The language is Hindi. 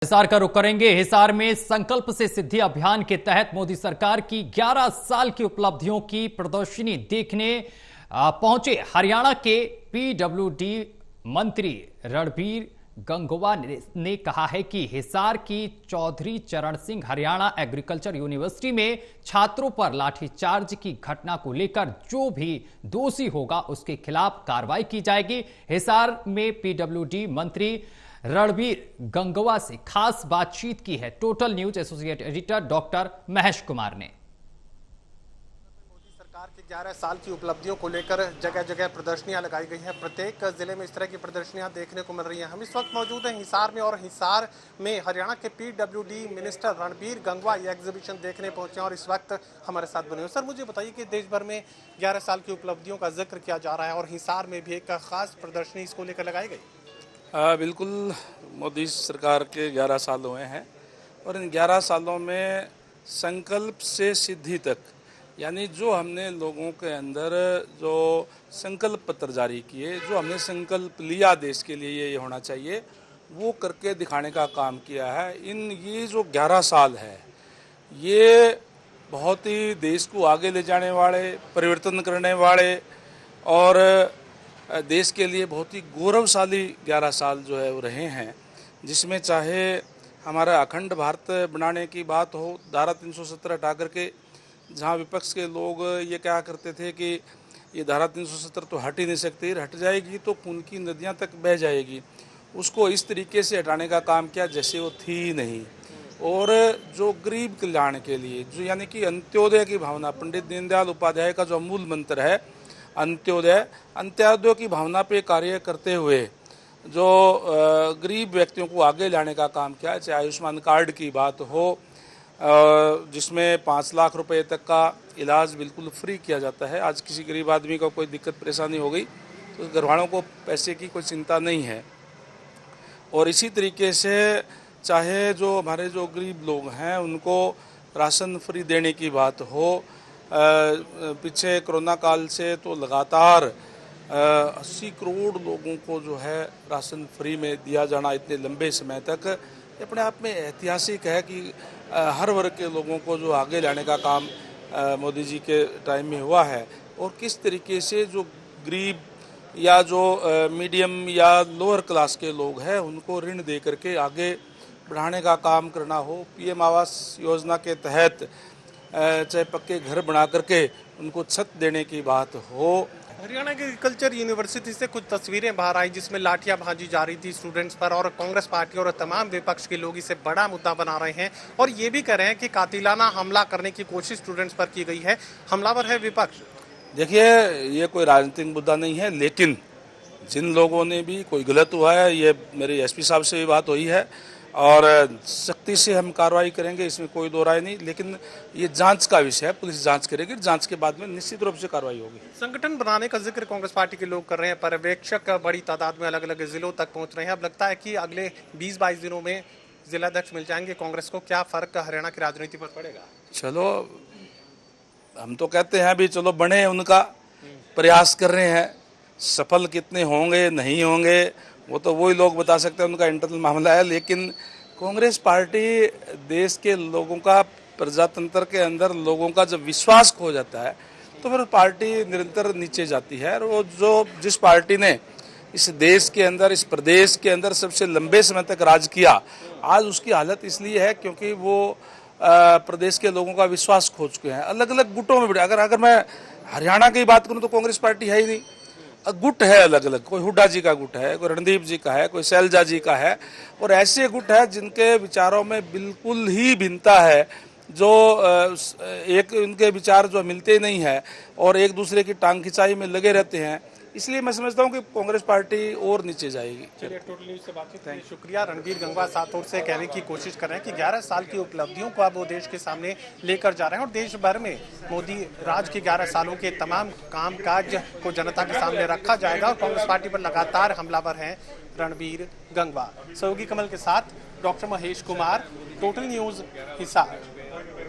हिसार का रुख करेंगे। हिसार में संकल्प से सिद्धि अभियान के तहत मोदी सरकार की 11 साल की उपलब्धियों की प्रदर्शनी देखने पहुंचे हरियाणा के पीडब्ल्यूडी मंत्री रणबीर गंगवा ने कहा है कि हिसार की चौधरी चरण सिंह हरियाणा एग्रीकल्चर यूनिवर्सिटी में छात्रों पर लाठीचार्ज की घटना को लेकर जो भी दोषी होगा उसके खिलाफ कार्रवाई की जाएगी। हिसार में पीडब्ल्यूडी मंत्री रणबीर गंगवा से खास बातचीत की है total news associate editor doctor Mahesh Kumar ने। मोदी सरकार के 11 साल की उपलब्धियों को लेकर जगह जगह प्रदर्शनियां लगाई गई हैं। प्रत्येक जिले में इस तरह की प्रदर्शनियां देखने को मिल रही हैं। हम इस वक्त मौजूद हैं हिसार में और हिसार में हरियाणा के पीडब्ल्यूडी मिनिस्टर रणबीर गंगवा ये एग्जीबिशन देखने पहुंचे हैं और इस वक्त हमारे साथ बने हुए। सर, मुझे बताइए कि देश भर में 11 साल की उपलब्धियों का जिक्र किया जा रहा है और हिसार में भी एक खास प्रदर्शनी इसको लेकर लगाई गई। बिल्कुल, मोदी सरकार के 11 साल हुए हैं और इन 11 सालों में संकल्प से सिद्धि तक, यानी जो हमने लोगों के अंदर जो संकल्प पत्र जारी किए, जो हमने संकल्प लिया देश के लिए ये होना चाहिए, वो करके दिखाने का काम किया है। ये जो 11 साल है ये बहुत ही देश को आगे ले जाने वाले, परिवर्तन करने वाले और देश के लिए बहुत ही गौरवशाली 11 साल जो है वो रहे हैं, जिसमें चाहे हमारा अखंड भारत बनाने की बात हो, धारा 370 हटा करके, जहां विपक्ष के लोग ये कहा करते थे कि ये धारा 370 तो हट ही नहीं सकती, हट जाएगी तो खून की नदियां तक बह जाएगी, उसको इस तरीके से हटाने का काम किया जैसे वो थी ही नहीं। और जो गरीब कल्याण के लिए, जो यानी कि अंत्योदय की भावना, पंडित दीनदयाल उपाध्याय का जो मूल मंत्र है अंत्योदय की भावना पे कार्य करते हुए जो गरीब व्यक्तियों को आगे लाने का काम किया, चाहे आयुष्मान कार्ड की बात हो जिसमें 5 लाख रुपए तक का इलाज बिल्कुल फ्री किया जाता है। आज किसी गरीब आदमी को कोई दिक्कत परेशानी हो गई तो घर वालों को पैसे की कोई चिंता नहीं है। और इसी तरीके से चाहे जो हमारे जो गरीब लोग हैं उनको राशन फ्री देने की बात हो, पीछे कोरोना काल से तो लगातार 80 करोड़ लोगों को जो है राशन फ्री में दिया जाना इतने लंबे समय तक, अपने आप में ऐतिहासिक है कि हर वर्ग के लोगों को जो आगे लाने का काम मोदी जी के टाइम में हुआ है। और किस तरीके से जो गरीब या जो मीडियम या लोअर क्लास के लोग हैं उनको ऋण दे करके आगे बढ़ाने का काम करना हो, पीएम आवास योजना के तहत चाहे पक्के घर बना करके उनको छत देने की बात हो। हरियाणा के एग्रीकल्चर यूनिवर्सिटी से कुछ तस्वीरें बाहर आई जिसमें लाठियां भाजी जा रही थी स्टूडेंट्स पर और कांग्रेस पार्टी और तमाम विपक्ष के लोग इसे बड़ा मुद्दा बना रहे हैं और ये भी कह रहे हैं कि कातिलाना हमला करने की कोशिश स्टूडेंट्स पर की गई है, हमलावर है विपक्ष। देखिए, ये कोई राजनीतिक मुद्दा नहीं है, लेकिन जिन लोगों ने भी कोई गलत हुआ है, ये मेरे एसपी साहब से भी बात हुई है और सख्ती से हम कार्रवाई करेंगे, इसमें कोई दो राय नहीं। लेकिन ये जांच का विषय है, पुलिस जांच करेगी, जांच के बाद में निश्चित रूप से कार्रवाई होगी। संगठन बनाने का जिक्र कांग्रेस पार्टी के लोग कर रहे हैं, पर्यवेक्षक बड़ी तादाद में अलग अलग जिलों तक पहुंच रहे हैं। अब लगता है कि अगले 20-22 दिनों में जिलाध्यक्ष मिल जाएंगे कांग्रेस को, क्या फर्क हरियाणा की राजनीति पर पड़ेगा? चलो, हम तो कहते हैं अभी चलो बने, उनका प्रयास कर रहे हैं, सफल कितने होंगे नहीं होंगे वो तो वही लोग बता सकते हैं, उनका इंटरनल मामला है। लेकिन कांग्रेस पार्टी देश के लोगों का, प्रजातंत्र के अंदर लोगों का जब विश्वास खो जाता है तो फिर पार्टी निरंतर नीचे जाती है। और वो जो जिस पार्टी ने इस देश के अंदर, इस प्रदेश के अंदर सबसे लंबे समय तक राज किया, आज उसकी हालत इसलिए है क्योंकि वो प्रदेश के लोगों का विश्वास खो चुके हैं। अलग अलग गुटों में अगर मैं हरियाणा की बात करूँ तो कांग्रेस पार्टी है ही नहीं, गुट है अलग अलग, कोई हुड्डा जी का गुट है, कोई रणदीप जी का है, कोई शैलजा जी का है, और ऐसे गुट है जिनके विचारों में बिल्कुल ही भिन्नता है, जो एक उनके विचार जो मिलते नहीं है और एक दूसरे की टांग खिंचाई में लगे रहते हैं। इसलिए मैं समझता हूं कि कांग्रेस पार्टी और नीचे जाएगी। चलिए, टोटल न्यूज से बातचीत करने शुक्रिया। रणबीर गंगवा साथ और से कहने की कोशिश कर रहे हैं कि 11 साल की उपलब्धियों को अब वो देश के सामने लेकर जा रहे हैं और देश भर में मोदी राज के 11 सालों के तमाम कामकाज को जनता के सामने रखा जाएगा और कांग्रेस पार्टी पर लगातार हमलावर हैं रणबीर गंगवा। सहयोगी कमल के साथ doctor Mahesh Kumar, total news Hisar.